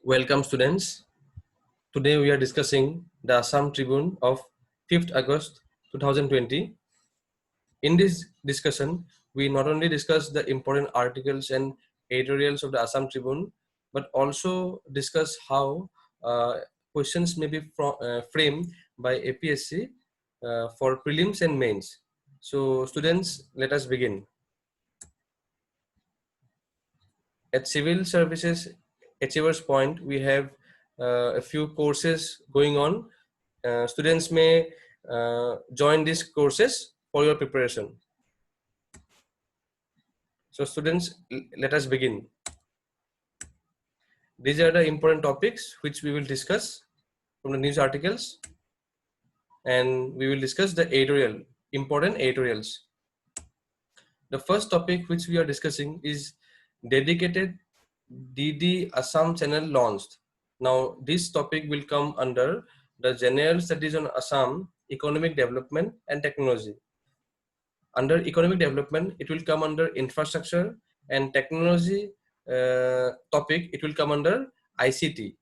Welcome students. Today we are discussing the Assam Tribune of 5th August 2020. In this discussion, we not only discuss the important articles and editorials of the Assam Tribune, but also discuss how questions may be framed by APSC for prelims and mains. So students, let us begin. At Civil Services Achievers Point, we have a few courses going on. Students may join these courses for your preparation. So students, let us begin. These are the important topics which we will discuss from the news articles, and we will discuss the editorial, important editorials. The first topic which we are discussing is dedicated DD Assam channel launched. Now this topic will come under the General Studies on Assam, Economic Development and Technology. Under Economic Development, it will come under Infrastructure, and Technology topic, it will come under ICT,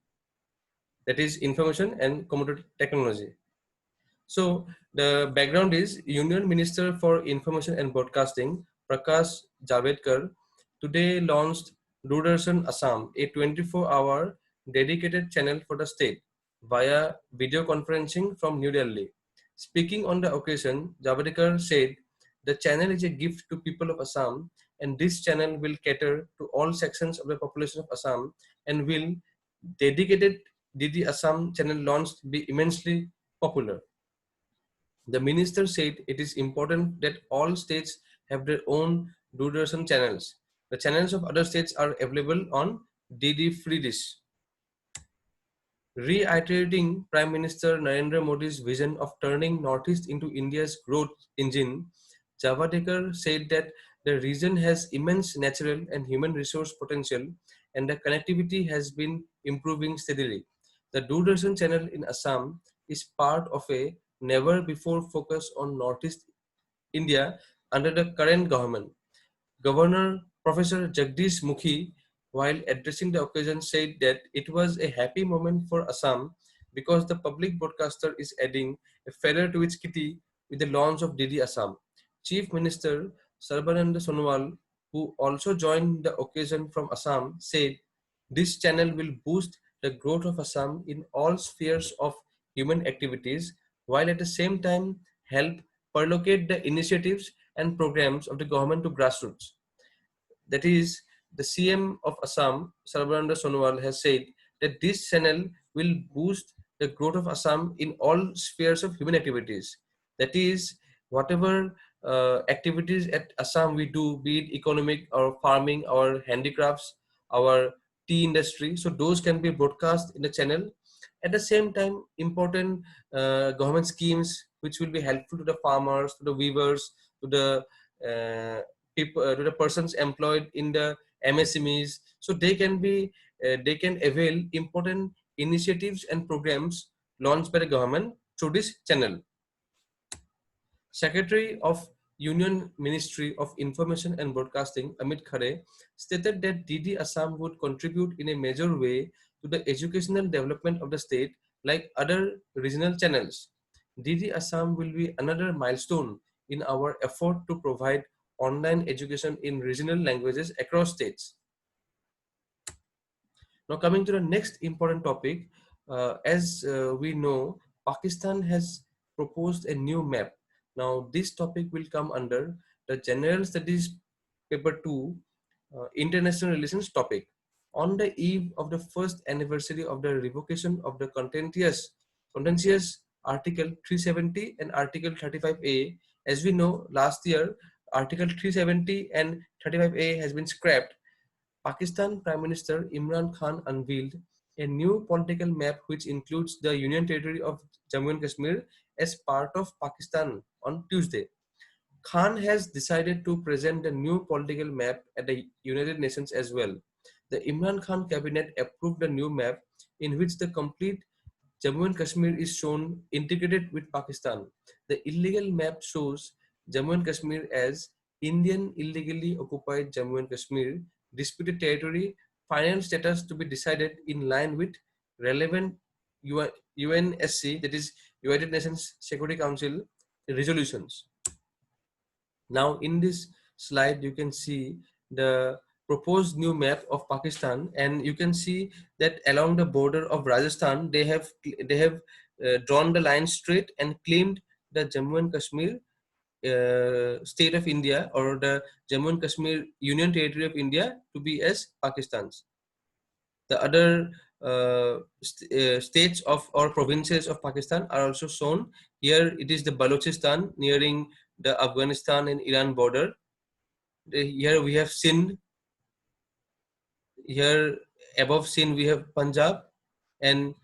that is Information and Computer Technology. So the background is Union Minister for Information and Broadcasting, Prakash Javadekar, today launched Doordarshan Assam, a 24-hour dedicated channel for the state via video conferencing from New Delhi. Speaking on the occasion, Javadekar said, "The channel is a gift to people of Assam, and this channel will cater to all sections of the population of Assam and will dedicated DD Assam channel launched be immensely popular." The minister said it is important that all states have their own Doordarshan channels. The channels of other states are available on DD Free Dish. Reiterating Prime Minister Narendra Modi's vision of turning Northeast into India's growth engine, Javadekar said that the region has immense natural and human resource potential, and the connectivity has been improving steadily. The Doordarshan channel in Assam is part of a never before focus on Northeast India under the current government. Governor Professor Jagdish Mukhi, while addressing the occasion, said that it was a happy moment for Assam because the public broadcaster is adding a feather to its kitty with the launch of DD Assam. Chief Minister Sarbananda Sonowal, who also joined the occasion from Assam, said this channel will boost the growth of Assam in all spheres of human activities, while at the same time help perlocate the initiatives and programs of the government to grassroots. That is, the CM of Assam, Sarbananda Sonowal, has said that this channel will boost the growth of Assam in all spheres of human activities. That is, whatever activities at Assam we do, be it economic or farming or handicrafts, our tea industry, so those can be broadcast in the channel. At the same time, important government schemes which will be helpful to the farmers, to the weavers, to the people, to the persons employed in the MSMEs, so they can avail important initiatives and programs launched by the government through this channel. Secretary of Union Ministry of Information and Broadcasting, Amit Khare, stated that DD Assam would contribute in a major way to the educational development of the state like other regional channels. DD Assam will be another milestone in our effort to provide online education in regional languages across states. Now coming to the next important topic, as we know, Pakistan has proposed a new map. Now this topic will come under the General Studies paper 2, International Relations topic. On the eve of the first anniversary of the revocation of the contentious Article 370 and Article 35A, as we know, last year Article 370 and 35A has been scrapped. Pakistan Prime Minister Imran Khan unveiled a new political map which includes the Union Territory of Jammu and Kashmir as part of Pakistan on Tuesday. Khan has decided to present the new political map at the United Nations as well. The Imran Khan cabinet approved the new map in which the complete Jammu and Kashmir is shown integrated with Pakistan. The illegal map shows Jammu and Kashmir as Indian illegally occupied Jammu and Kashmir, disputed territory final status to be decided in line with relevant UNSC, that is United Nations Security Council resolutions. Now in this slide you can see the proposed new map of Pakistan, and you can see that along the border of Rajasthan they have drawn the line straight and claimed the Jammu and Kashmir state of India, or the Jammu and Kashmir Union Territory of India, to be as Pakistan's. The other states of or provinces of Pakistan are also shown. Here it is the Balochistan nearing the Afghanistan and Iran border. Here we have Sindh. Here above Sindh we have Punjab, and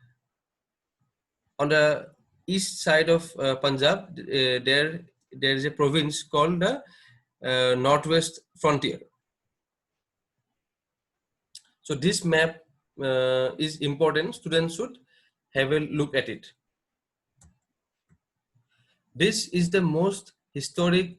on the east side of Punjab there is a province called the Northwest Frontier. So this map is important. Students should have a look at it. This is the most historic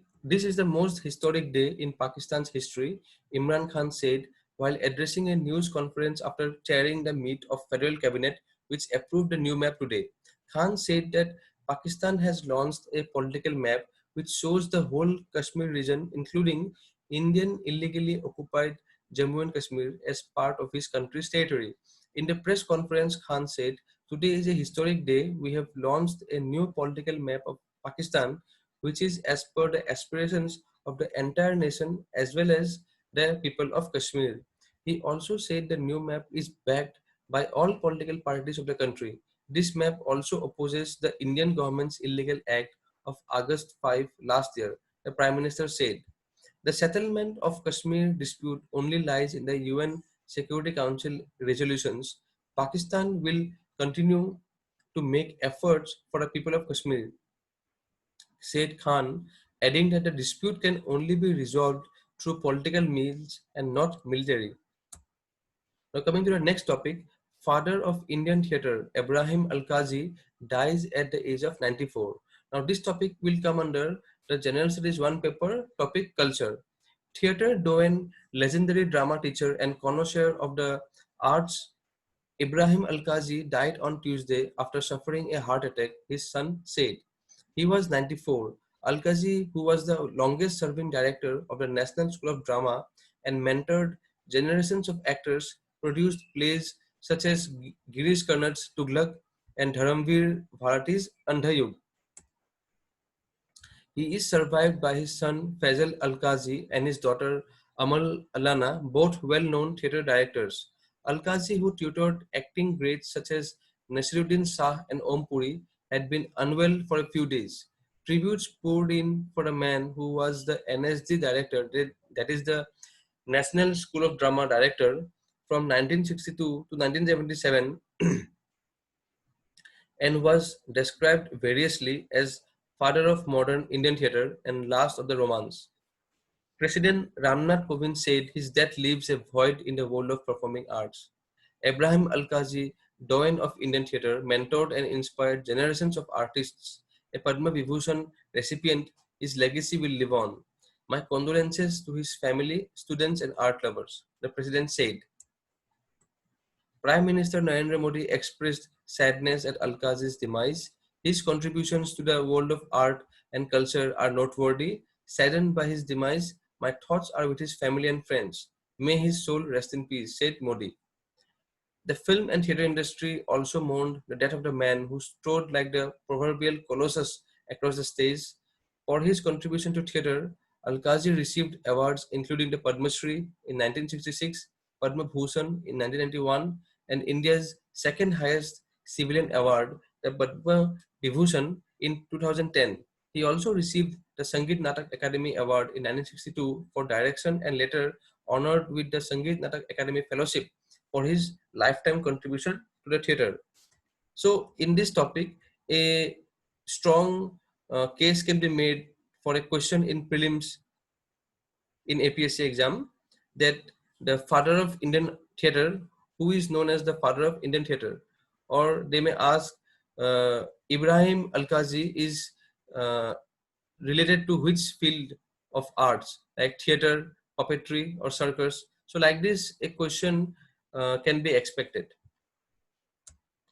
day in Pakistan's history, Imran Khan said while addressing a news conference after chairing the meet of federal cabinet which approved the new map today. Khan said that Pakistan has launched a political map which shows the whole Kashmir region, including Indian illegally occupied Jammu and Kashmir, as part of his country's territory. In the press conference, Khan said, "Today is a historic day. We have launched a new political map of Pakistan, which is as per the aspirations of the entire nation as well as the people of Kashmir." He also said the new map is backed by all political parties of the country. This map also opposes the Indian government's illegal act of August 5 last year, the Prime Minister said. The settlement of Kashmir dispute only lies in the UN Security Council resolutions. Pakistan will continue to make efforts for the people of Kashmir, said Khan, adding that the dispute can only be resolved through political means and not military. Now coming to the next topic, father of Indian theatre, Ebrahim Alkazi, dies at the age of 94. Now this topic will come under the General Studies 1 paper, topic culture. Theatre doyen, legendary drama teacher and connoisseur of the arts, Ebrahim Alkazi died on Tuesday after suffering a heart attack, his son said. He was 94. Alkazi, who was the longest serving director of the National School of Drama and mentored generations of actors, produced plays such as Girish Karnad's Tughlaq and Dharamveer Bharati's Andhayug. He is survived by his son Faisal Alkazi and his daughter Amal Alana, both well-known theatre directors. Alkazi, who tutored acting greats such as Nasiruddin Shah and Om Puri, had been unwell for a few days. Tributes poured in for a man who was the NSD director, that is the National School of Drama director, from 1962 to 1977 and was described variously as father of modern Indian theatre and last of the romance. President Ramnath Kovind said his death leaves a void in the world of performing arts. Ebrahim Alkazi, doyen of Indian theatre, mentored and inspired generations of artists. A Padma Vibhushan recipient, his legacy will live on. My condolences to his family, students and art lovers, the president said. Prime Minister Narendra Modi expressed sadness at Alkazi's demise. His contributions to the world of art and culture are noteworthy. Saddened by his demise, my thoughts are with his family and friends. May his soul rest in peace, said Modi. The film and theatre industry also mourned the death of the man who strode like the proverbial colossus across the stage. For his contribution to theatre, Alkazi received awards including the Padma Shri in 1966, Padma Bhushan in 1991, and India's second highest civilian award, the Padma Vibhushan, in 2010. He also received the Sangeet Natak Academy Award in 1962 for direction and later honored with the Sangeet Natak Academy Fellowship for his lifetime contribution to the theatre. So in this topic, a strong case can be made for a question in prelims in APSC exam that the father of Indian theatre, who is known as the father of Indian theatre, or they may ask Ebrahim Alkazi is related to which field of arts, like theatre, puppetry or circus. So like this, a question can be expected.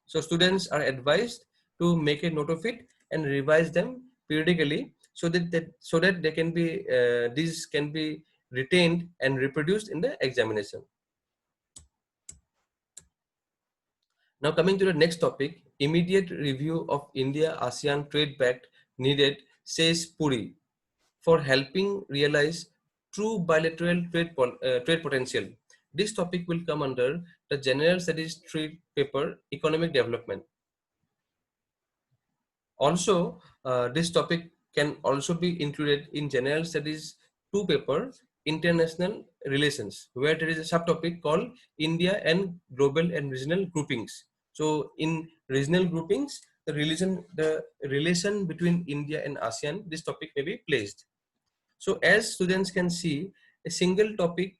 So students are advised to make a note of it and revise them periodically, so that they can be these can be retained and reproduced in the examination. Now coming to the next topic, immediate review of India-ASEAN Trade Pact needed, says Puri, for helping realize true bilateral trade potential. This topic will come under the General Studies Trade paper, Economic Development. Also, this topic can also be included in General Studies 2 paper, International Relations, where there is a subtopic called India and Global and Regional Groupings. So in regional groupings, the relation between India and ASEAN, this topic may be placed. So as students can see, a single topic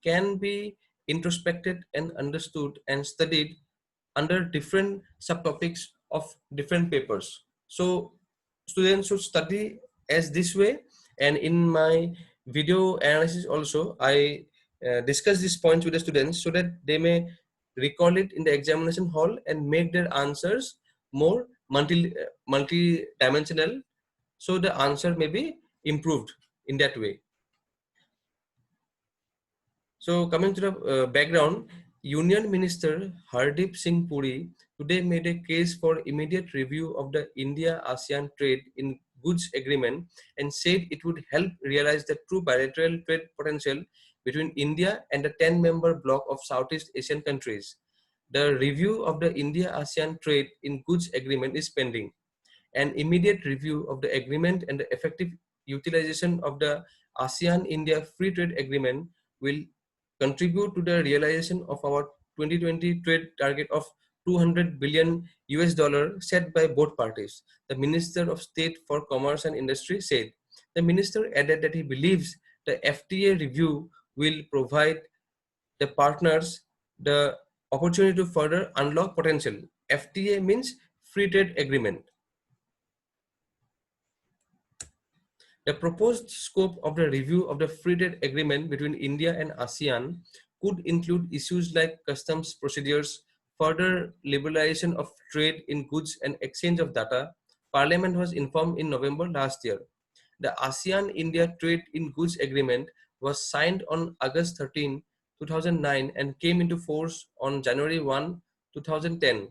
can be introspected and understood and studied under different subtopics of different papers. So students should study as this way, and in my video analysis also I discuss these points with the students so that they may recall it in the examination hall and make their answers more multi-dimensional, so the answer may be improved in that way. So coming to the background, Union Minister Hardeep Singh Puri today made a case for immediate review of the India-ASEAN Trade in Goods Agreement and said it would help realize the true bilateral trade potential between India and the 10-member bloc of Southeast Asian countries. The review of the India-ASEAN Trade in Goods Agreement is pending. An immediate review of the agreement and the effective utilization of the ASEAN-India Free Trade Agreement will contribute to the realization of our 2020 trade target of 200 billion US dollar set by both parties, the Minister of State for Commerce and Industry said. The minister added that he believes the FTA review will provide the partners the opportunity to further unlock potential. FTA means Free Trade Agreement. The proposed scope of the review of the free trade agreement between India and ASEAN could include issues like customs procedures, further liberalization of trade in goods and exchange of data. Parliament was informed in November last year. The ASEAN-India Trade in Goods Agreement was signed on August 13, 2009 and came into force on January 1, 2010.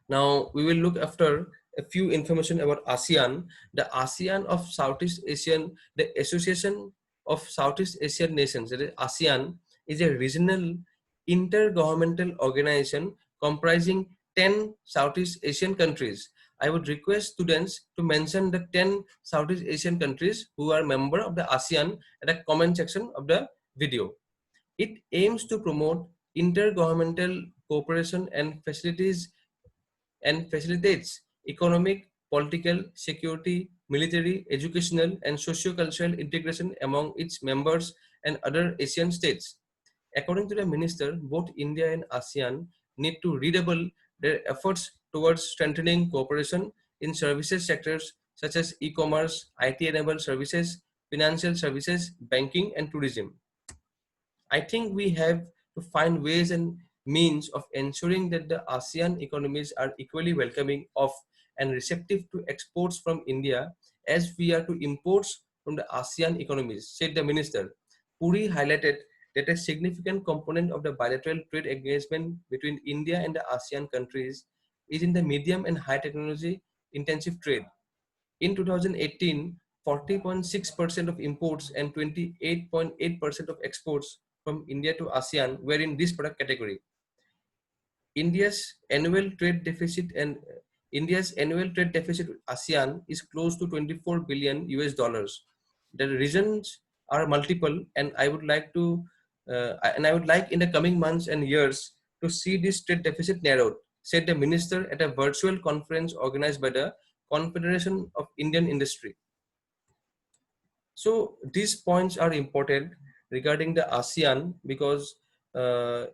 Now we will look after a few information about ASEAN. The ASEAN of Southeast Asian, the Association of Southeast Asian Nations, that is ASEAN, is a regional intergovernmental organization comprising 10 Southeast Asian countries. I would request students to mention the 10 Southeast Asian countries who are member of the ASEAN at the comment section of the video. It aims to promote intergovernmental cooperation and facilitates economic, political, security, military, educational, and socio-cultural integration among its members and other Asian states. According to the minister, both India and ASEAN need to redouble their efforts towards strengthening cooperation in services sectors such as e-commerce, IT-enabled services, financial services, banking, and tourism. I think we have to find ways and means of ensuring that the ASEAN economies are equally welcoming of and receptive to exports from India as we are to imports from the ASEAN economies, said the minister. Puri highlighted that a significant component of the bilateral trade engagement between India and the ASEAN countries is in the medium and high technology intensive trade. In 2018, 40.6% of imports and 28.8% of exports from India to ASEAN were in this product category. India's annual trade deficit with ASEAN is close to 24 billion US dollars. The reasons are multiple, and I would like in the coming months and years to see this trade deficit narrowed, said the minister at a virtual conference organized by the Confederation of Indian Industry. So these points are important regarding the ASEAN because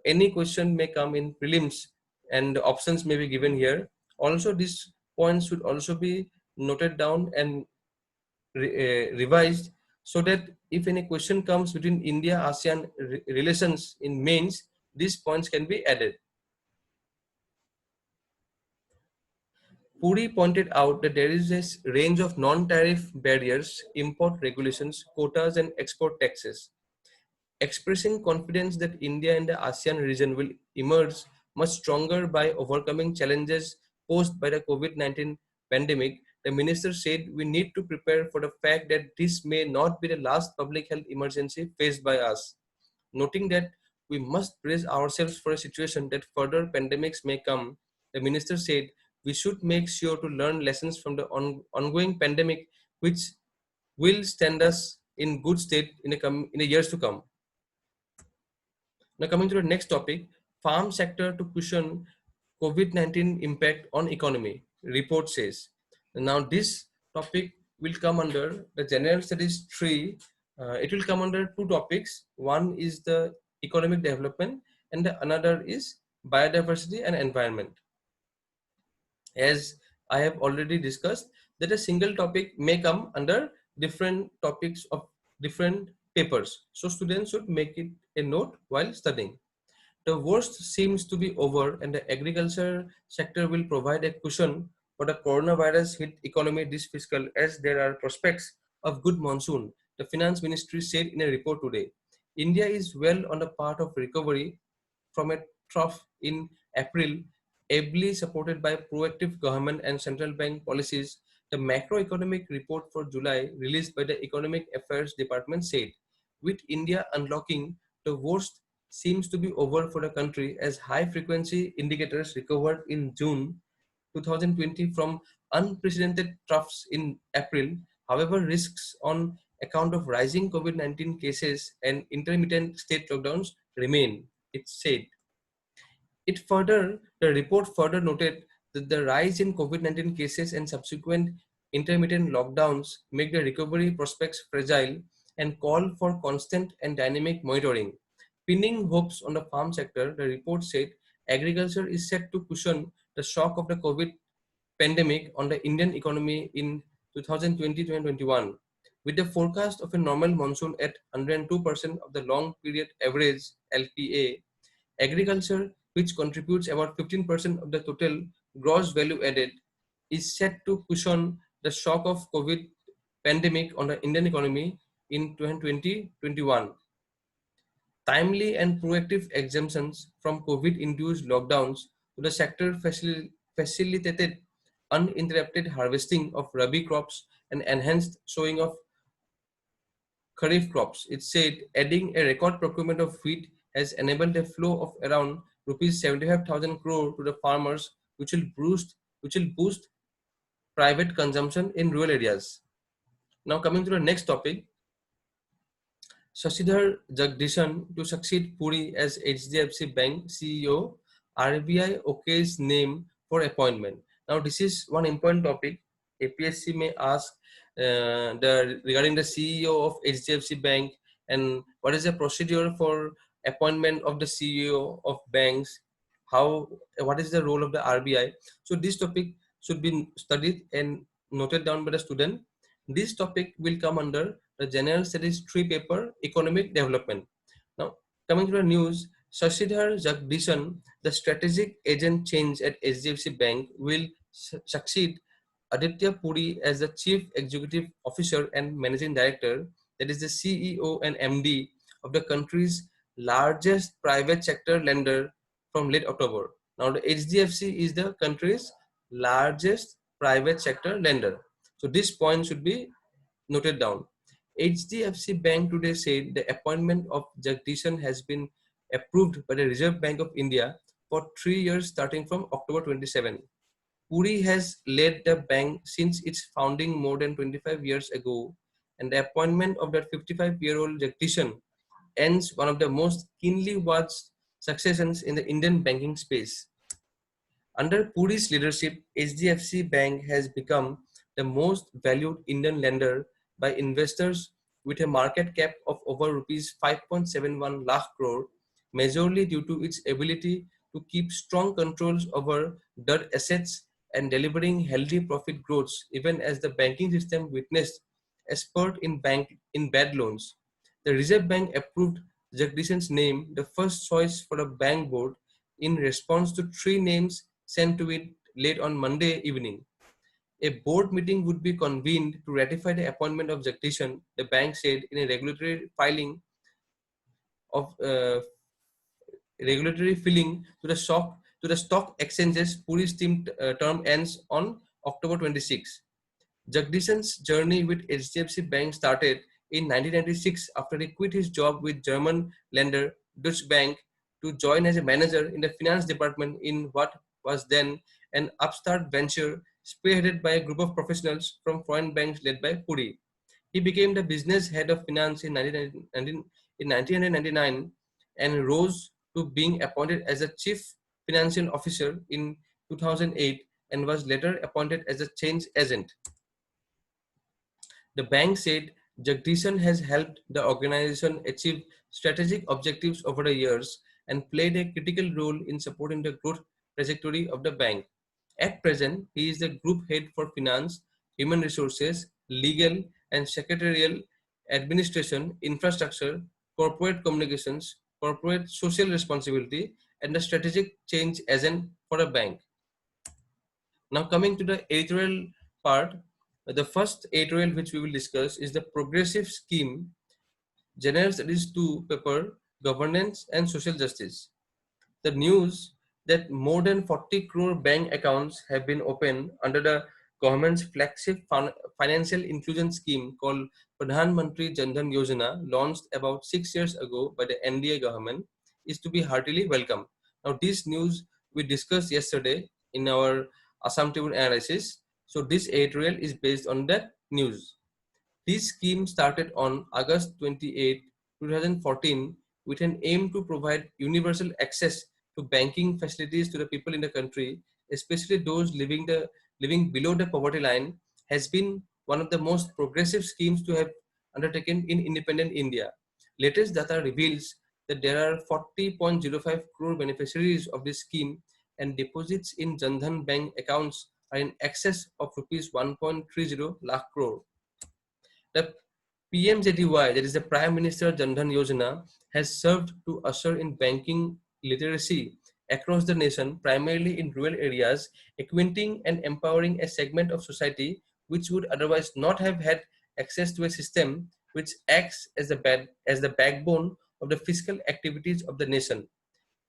any question may come in prelims and the options may be given here. Also, these points should also be noted down and revised so that If any question comes between India-ASEAN relations in mains, these points can be added. Puri pointed out that there is a range of non-tariff barriers, import regulations, quotas and export taxes. Expressing confidence that India and the ASEAN region will emerge much stronger by overcoming challenges posed by the COVID-19 pandemic, the minister said we need to prepare for the fact that this may not be the last public health emergency faced by us. Noting that we must brace ourselves for a situation that further pandemics may come, the minister said we should make sure to learn lessons from the ongoing pandemic, which will stand us in good state in the years to come. Now coming to the next topic, farm sector to cushion COVID-19 impact on economy, report says. Now this topic will come under the general studies 3. It will come under two topics. One is the economic development and the another is biodiversity and environment. As I have already discussed, that a single topic may come under different topics of different papers. So students should make it a note while studying. The worst seems to be over and the agriculture sector will provide a cushion for the coronavirus hit economy this fiscal as there are prospects of good monsoon, the finance ministry said in a report today. India is well on the path of recovery from a trough in April, ably supported by proactive government and central bank policies. The macroeconomic report for July released by the Economic Affairs Department said, with India unlocking, the worst seems to be over for the country as high frequency indicators recovered in June 2020 from unprecedented troughs in April. However, risks on account of rising COVID-19 cases and intermittent state lockdowns remain, it said. The report further noted that the rise in COVID-19 cases and subsequent intermittent lockdowns make the recovery prospects fragile and call for constant and dynamic monitoring. Pinning hopes on the farm sector, the report said agriculture is set to cushion the shock of the COVID pandemic on the Indian economy in 2020-2021. With the forecast of a normal monsoon at 102% of the long period average LPA, agriculture, which contributes about 15% of the total gross value added, is set to cushion the shock of COVID pandemic on the Indian economy in 2020-21. Timely and proactive exemptions from COVID-induced lockdowns to the sector facilitated uninterrupted harvesting of rabi crops and enhanced sowing of kharif crops. It said adding a record procurement of wheat has enabled a flow of around rupees 75,000 crore to the farmers, which will boost private consumption in rural areas. Now coming to the next topic, Sashidhar Jagdishan to succeed Puri as HDFC Bank CEO, RBI OK's name for appointment. Now this is one important topic. APSC may ask regarding the CEO of HDFC Bank and what is the procedure for appointment of the CEO of banks. What is the role of the RBI? So this topic should be studied and noted down by the student. This topic will come under the General Studies 3 paper, Economic Development. Now, coming to the news, Sashidhar Jagdishan, the strategic agent change at HDFC Bank, will succeed Aditya Puri as the Chief Executive Officer and Managing Director, that is the CEO and MD of the country's largest private sector lender from late October. Now, the HDFC is the country's largest private sector lender. So this point should be noted down. HDFC Bank today said the appointment of Jagdishan has been approved by the Reserve Bank of India for 3 years starting from October 27. Puri has led the bank since its founding more than 25 years ago, and the appointment of that 55-year-old Jagdishan ends one of the most keenly watched successions in the Indian banking space. Under Puri's leadership, HDFC Bank has become the most valued Indian lender by investors with a market cap of over rupees 5.71 lakh crore, majorly due to its ability to keep strong controls over debt assets and delivering healthy profit growth even as the banking system witnessed expert in bad loans. The Reserve Bank approved Jagdishan's name, the first choice for a bank board, in response to three names sent to it late on Monday evening. A board meeting would be convened to ratify the appointment of Jagdishan, the bank said in a of regulatory filing to the stock exchanges. Puri's term ends on October 26. Jagdishan's journey with HDFC Bank started in 1996 after he quit his job with German lender Deutsche Bank to join as a manager in the finance department in what was then an upstart venture spearheaded by a group of professionals from foreign banks led by Puri. He became the business head of finance in 1999 and rose to being appointed as a chief financial officer in 2008 and was later appointed as a change agent. The bank said Jagdishan has helped the organization achieve strategic objectives over the years and played a critical role in supporting the growth trajectory of the bank. At present, he is the group head for finance, human resources, legal and secretarial administration, infrastructure, corporate communications, corporate social responsibility, and the strategic change agent for a bank. Now coming to the editorial part, the first editorial which we will discuss is the Progressive Scheme, General Studies 2 paper, Governance and Social Justice. The news that more than 40 crore bank accounts have been opened under the government's flagship financial inclusion scheme called Pradhan Mantri Jan Dhan Yojana, launched about 6 years ago by the NDA government, is to be heartily welcome. Now this news we discussed yesterday in our Assam Tribune analysis. So this editorial is based on that news. This scheme started on August 28, 2014 with an aim to provide universal access to banking facilities to the people in the country, especially those living below the poverty line, has been one of the most progressive schemes to have undertaken in independent India. Latest data reveals that there are 40.05 crore beneficiaries of this scheme and deposits in Jan Dhan bank accounts are in excess of rupees 1.30 lakh crore. The PMJDY, that is the Prime Minister Jan Dhan Yojana, has served to usher in banking literacy across the nation, primarily in rural areas, acquainting and empowering a segment of society which would otherwise not have had access to a system which acts as the backbone of the fiscal activities of the nation.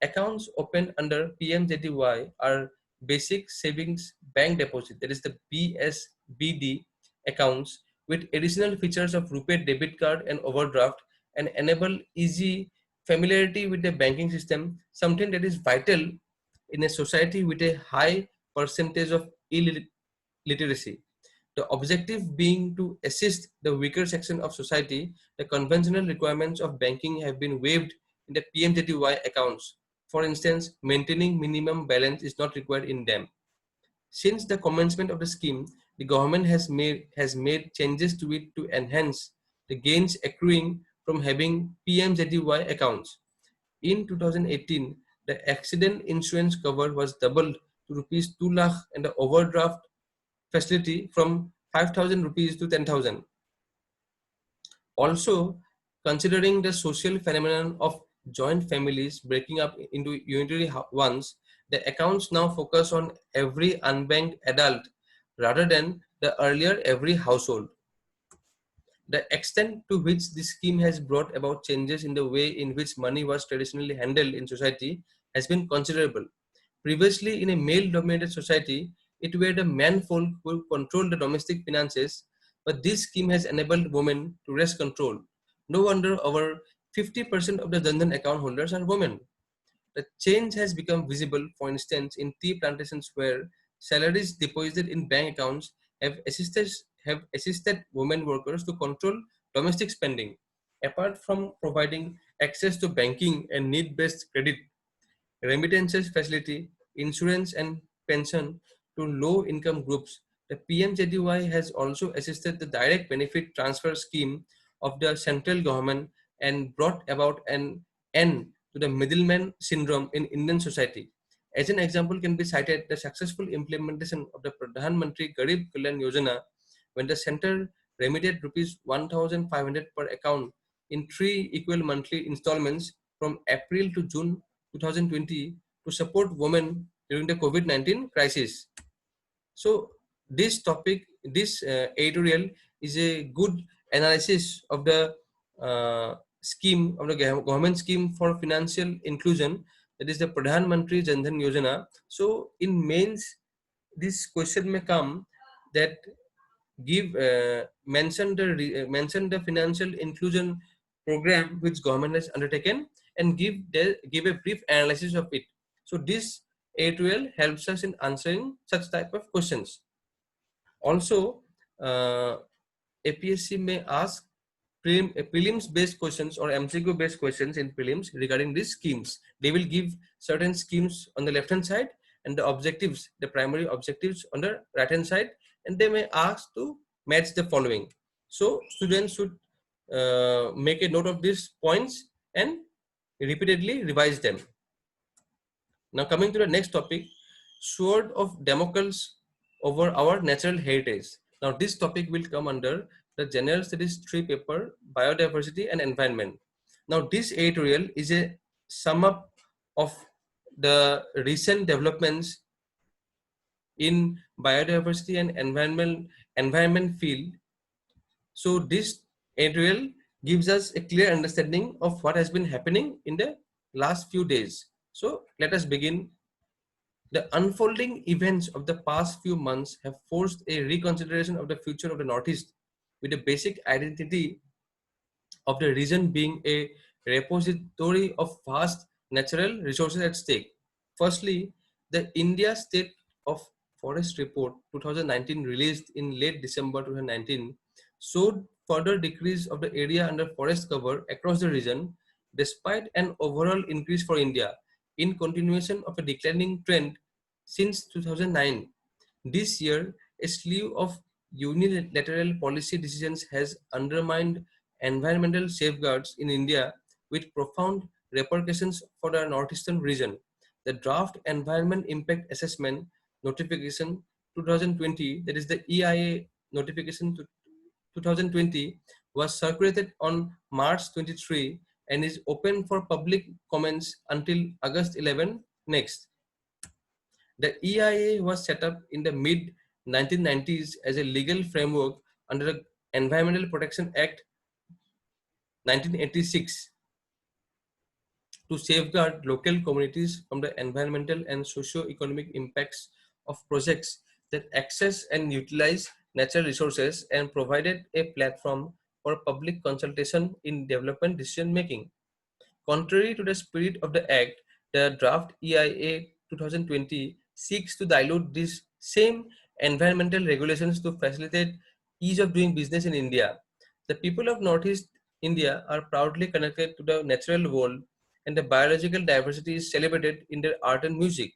Accounts opened under PMJDY are basic savings bank deposit, that is the BSBD accounts, with additional features of RuPay debit card and overdraft, and enable easy familiarity with the banking system, something that is vital in a society with a high percentage of illiteracy. The objective being to assist the weaker section of society. The conventional requirements of banking have been waived in the PMJDY accounts. For instance, maintaining minimum balance is not required in them. Since the commencement of the scheme, the government has made changes to it to enhance the gains accruing from having PMJDY accounts. In 2018, the accident insurance cover was doubled to rupees 2 lakh and the overdraft facility from 5,000 rupees to 10,000. Also, considering the social phenomenon of joint families breaking up into unitary ones, the accounts now focus on every unbanked adult rather than the earlier every household. The extent to which this scheme has brought about changes in the way in which money was traditionally handled in society has been considerable. Previously, in a male-dominated society, it were the manfolk who controlled the domestic finances, but this scheme has enabled women to wrest control. No wonder over 50% of the Jan Dhan account holders are women. The change has become visible, for instance, in tea plantations where salaries deposited in bank accounts have assisted women workers to control domestic spending. Apart from providing access to banking and need-based credit, remittances facility, insurance and pension to low-income groups, the PMJDY has also assisted the direct benefit transfer scheme of the central government and brought about an end to the middleman syndrome in Indian society. As an example can be cited the successful implementation of the Pradhan Mantri Garib Kalyan Yojana when the center remitted rupees 1,500 per account in 3 equal monthly installments from April to June 2020 to support women during the COVID-19 crisis. So this topic, this editorial is a good analysis of the scheme of the government scheme for financial inclusion, that is the Pradhan Mantri Jan Dhan Yojana. So in mains, this question may come that give mention the financial inclusion program which government has undertaken and give a brief analysis of it. So this editorial helps us in answering such type of questions. Also, APSC may ask prelims based questions or MCQ based questions in prelims regarding these schemes. They will give certain schemes on the left hand side and the objectives, the primary objectives on the right hand side, and they may ask to match the following. So students should make a note of these points and repeatedly revise them. Now coming to the next topic, sword of Damocles over our natural heritage. Now this topic will come under the General Studies 3 paper, Biodiversity and Environment. Now this editorial is a sum up of the recent developments in biodiversity and environment field. So this editorial gives us a clear understanding of what has been happening in the last few days. So let us begin. The unfolding events of the past few months have forced a reconsideration of the future of the Northeast, with the basic identity of the region being a repository of vast natural resources at stake. Firstly, the India State of Forest Report 2019 released in late December 2019 showed further decrease of the area under forest cover across the region despite an overall increase for India in continuation of a declining trend since 2009. This year, a slew of unilateral policy decisions has undermined environmental safeguards in India with profound repercussions for the northeastern region. The draft Environment Impact Assessment Notification 2020, that is the EIA notification to 2020, was circulated on March 23 and is open for public comments until August 11 next. The EIA was set up in the mid 1990s as a legal framework under the Environmental Protection Act 1986 to safeguard local communities from the environmental and socio-economic impacts of projects that access and utilize natural resources and provided a platform for public consultation in development decision making. Contrary to the spirit of the Act, the draft EIA 2020 seeks to dilute these same environmental regulations to facilitate ease of doing business in India. The people of Northeast India are proudly connected to the natural world, and the biological diversity is celebrated in their art and music.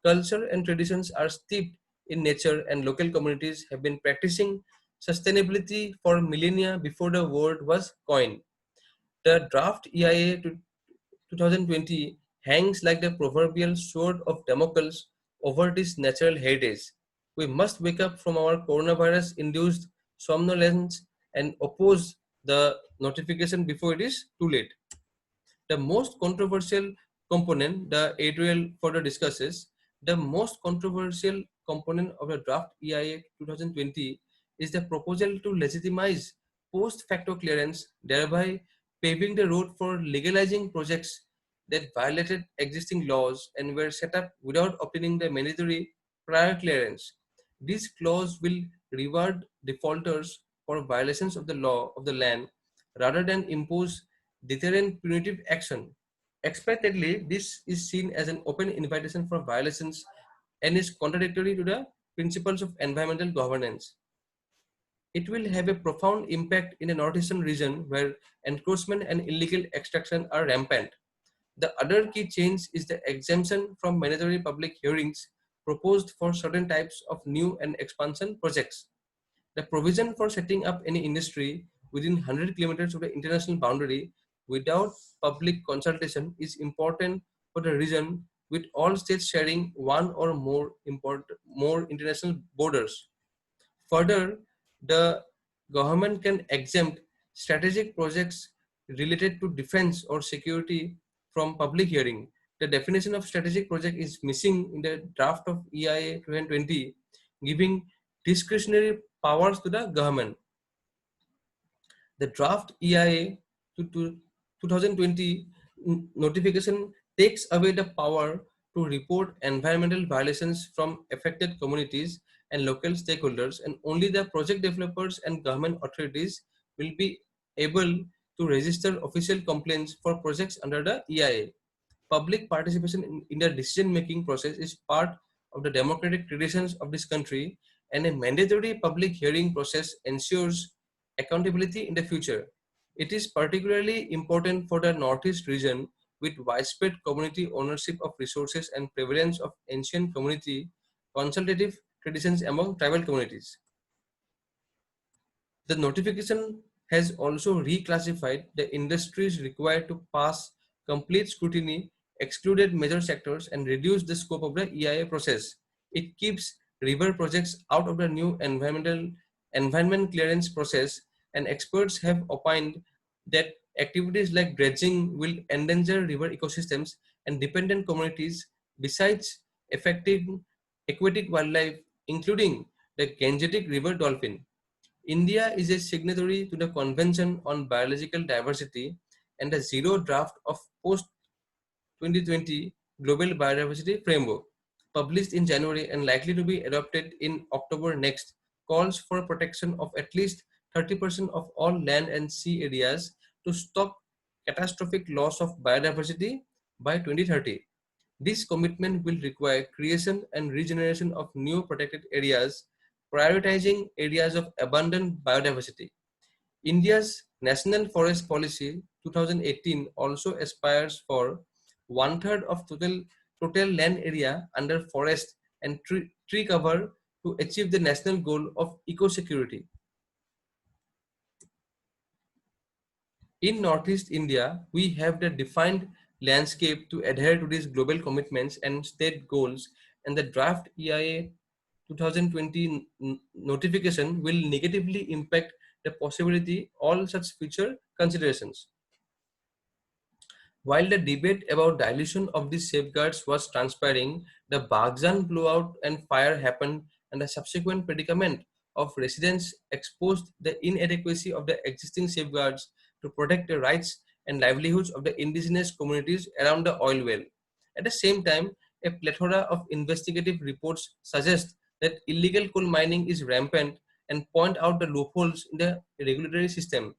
Culture and traditions are steeped in nature, and local communities have been practicing sustainability for millennia before the word was coined. The draft EIA 2020 hangs like the proverbial sword of Damocles over this natural heritage. We must wake up from our coronavirus induced somnolence and oppose the notification before it is too late. The most controversial component, the editorial further discusses, the most controversial component of the draft EIA 2020 is the proposal to legitimize post facto clearance, thereby paving the road for legalizing projects that violated existing laws and were set up without obtaining the mandatory prior clearance. This clause will reward defaulters for violations of the law of the land rather than impose deterrent punitive action. Expectedly, this is seen as an open invitation for violations and is contradictory to the principles of environmental governance. It will have a profound impact in the northeastern region where encroachment and illegal extraction are rampant. The other key change is the exemption from mandatory public hearings proposed for certain types of new and expansion projects. The provision for setting up any industry within 100 kilometers of the international boundary without public consultation is important for the region, with all states sharing one or more international borders. Further, the government can exempt strategic projects related to defense or security from public hearing. The definition of strategic project is missing in the draft of EIA 2020, giving discretionary powers to the government. The draft EIA to 2020 notification takes away the power to report environmental violations from affected communities and local stakeholders, and only the project developers and government authorities will be able to register official complaints for projects under the EIA. Public participation in the decision-making process is part of the democratic traditions of this country, and a mandatory public hearing process ensures accountability in the future. It is particularly important for the Northeast region with widespread community ownership of resources and prevalence of ancient community consultative traditions among tribal communities. The notification has also reclassified the industries required to pass complete scrutiny, excluded major sectors, and reduced the scope of the EIA process. It keeps river projects out of the new environment clearance process, and experts have opined that activities like dredging will endanger river ecosystems and dependent communities, besides affecting aquatic wildlife, including the Gangetic River dolphin. India is a signatory to the Convention on Biological Diversity and the Zero Draft of Post 2020 Global Biodiversity Framework, published in January and likely to be adopted in October next, calls for protection of at least 30% of all land and sea areas to stop catastrophic loss of biodiversity by 2030. This commitment will require creation and regeneration of new protected areas, prioritizing areas of abundant biodiversity. India's National Forest Policy 2018 also aspires for one-third of total land area under forest and tree cover to achieve the national goal of eco-security. In Northeast India, we have the defined landscape to adhere to these global commitments and state goals, and the draft EIA 2020 notification will negatively impact the possibility all such future considerations. While the debate about dilution of these safeguards was transpiring, the Baghjan blowout and fire happened, and the subsequent predicament of residents exposed the inadequacy of the existing safeguards to protect the rights and livelihoods of the indigenous communities around the oil well. At the same time, a plethora of investigative reports suggest that illegal coal mining is rampant and point out the loopholes in the regulatory system.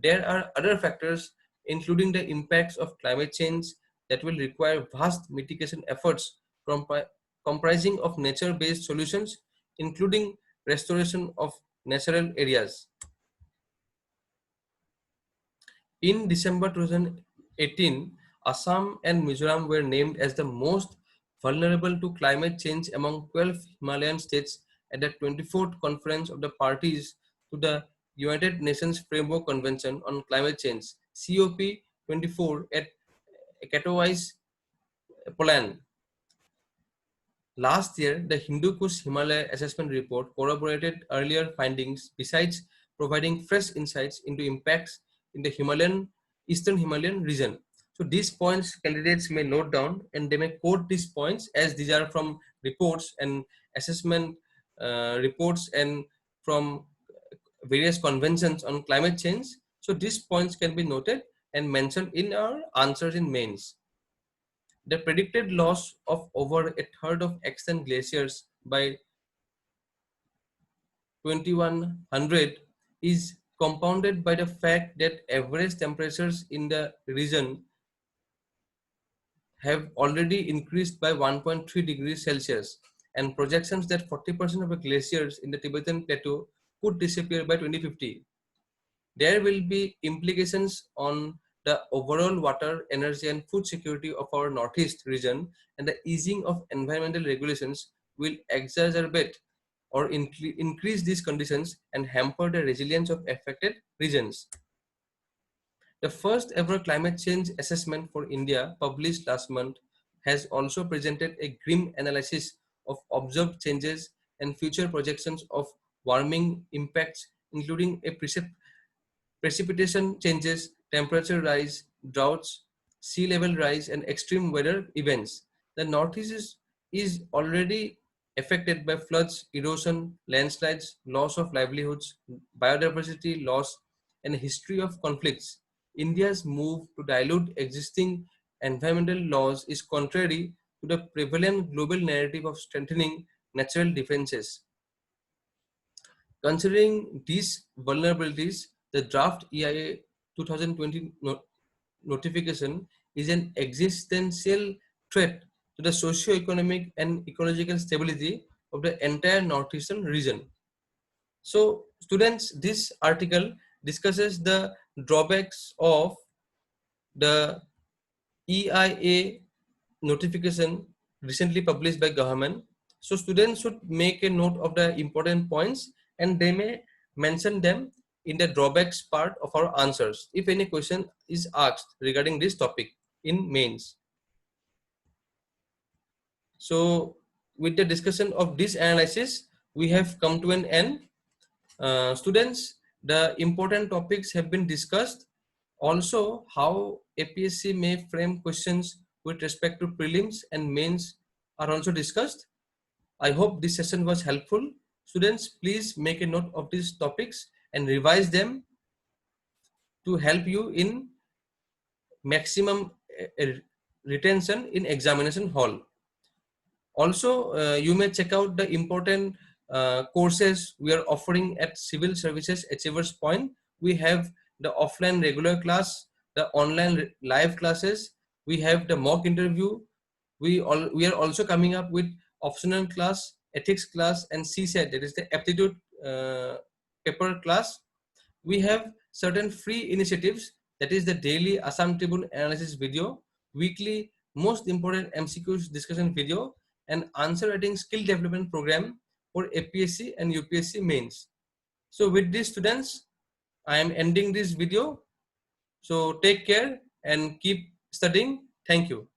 There are other factors, including the impacts of climate change, that will require vast mitigation efforts comprising of nature-based solutions, including restoration of natural areas. In December 2018, Assam and Mizoram were named as the most vulnerable to climate change among 12 Himalayan states at the 24th Conference of the Parties to the United Nations Framework Convention on Climate Change (COP24) at Katowice, Poland. Last year, the Hindu Kush Himalaya Assessment Report corroborated earlier findings besides providing fresh insights into impacts in the Eastern Himalayan region. So these points candidates may note down, and they may quote these points as these are from reports and assessment reports and from various conventions on climate change. So these points can be noted and mentioned in our answers in mains. The predicted loss of over a third of extant glaciers by 2100 is compounded by the fact that average temperatures in the region have already increased by 1.3 degrees Celsius, and projections that 40% of the glaciers in the Tibetan plateau could disappear by 2050. There will be implications on the overall water, energy, and food security of our Northeast region, and the easing of environmental regulations will exacerbate or increase these conditions and hamper the resilience of affected regions. The first ever climate change assessment for India, published last month, has also presented a grim analysis of observed changes and future projections of warming impacts including a precipitation changes, temperature rise, droughts, sea level rise, and extreme weather events. The Northeast is already affected by floods, erosion, landslides, loss of livelihoods, biodiversity loss, and a history of conflicts. India's move to dilute existing environmental laws is contrary to the prevalent global narrative of strengthening natural defenses. Considering these vulnerabilities, the draft EIA 2020 notification is an existential threat to the socio-economic and ecological stability of the entire northeastern region. So, students, this article discusses the drawbacks of the EIA notification recently published by government. So students should make a note of the important points and they may mention them in the drawbacks part of our answers if any question is asked regarding this topic in mains. So with the discussion of this analysis, we have come to an end. Students, the important topics have been discussed. Also, how APSC may frame questions with respect to prelims and mains are also discussed. I hope this session was helpful. Students, please make a note of these topics and revise them to help you in maximum retention in examination hall. Also, you may check out the important courses we are offering at Civil Services Achievers Point. We have the offline regular class, the online live classes. We have the mock interview. We are also coming up with optional class, ethics class, and CSAT, that is the aptitude paper class. We have certain free initiatives, that is the daily Assam Tribune analysis video, weekly most important MCQs discussion video, and answer writing skill development program for APSC and UPSC mains. So with these students, I am ending this video. So take care and keep studying. Thank you.